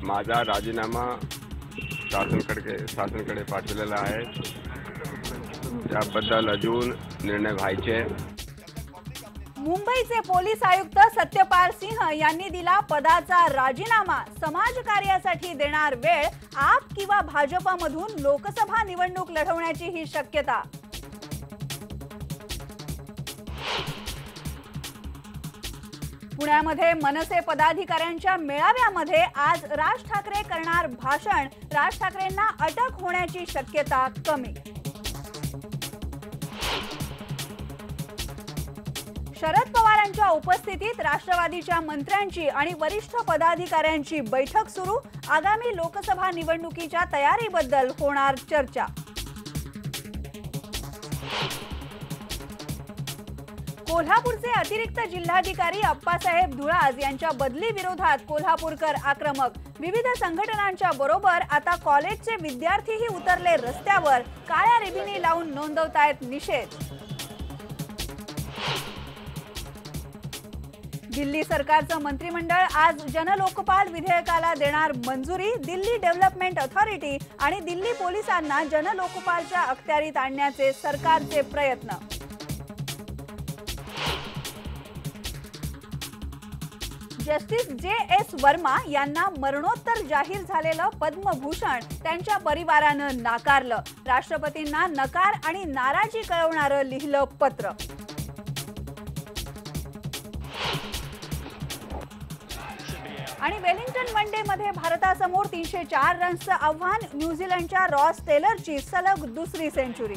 माझा राजीनामा शासनाकडे पाठवलेला आहे। त्याबद्दल अजून निर्णय व्हायचे। मुंबईचे पोलीस आयुक्त सत्यपाल सिंह यांनी दिला पदाचा राजीनामा। समाजकार्यासाठी देणार वेळ। आप किंवा भाजपमधून लोकसभा निवडणूक लढवण्याची ही शक्यता। पुण्यामध्ये मनसे पदाधिकाऱ्यांच्या मेळाव्यामध्ये आज राज ठाकरे करणार भाषण। राज ठाकरेंना अटक होण्याची शक्यता कमी। शरद पवारांच्या उपस्थितीत राष्ट्रवादीच्या मंत्र्यांची आणि वरिष्ठ पदाधिकाऱ्यांची बैठक सुरू। आगामी लोकसभा निवडणुकीच्या तयारीबद्दल होणार चर्चा। कोल्हापूरचे अतिरिक्त जिल्हाधिकारी अप्पासाहेब धुळाज यांच्या बदली विरोधात कोल्हापूरकर आक्रमक। विविध संघटनांच्या बरोबर आता कॉलेजचे विद्यार्थीही उतरले रस्त्यावर। काळ्या रिबिनी लावून नोंदवतायत निषेध। दिल्ली सरकारचं मंत्रिमंडळ आज जनलोकपाल विधेयकाला देणार मंजुरी। दिल्ली डेव्हलपमेंट अथॉरिटी आणि दिल्ली पोलिसांना जनलोकपालच्या अखत्यारीत आणण्याचे सरकारचे प्रयत्न। Justice JS. वर्मा यांना मरणोत्तर जाहीर झालेलं पद्मभूषण त्यांच्या परिवारानं नाकारलं। राष्ट्रपतींना नकार आणि नाराजी कळवणारं लिहिलं पत्र। आणि वेलिंग्टन वनडे मध्ये भारतासमोर 304 रन्सचं आव्हान। न्यूझीलंडच्या रॉस टेलरची सलग दुसरी सेंचुरी।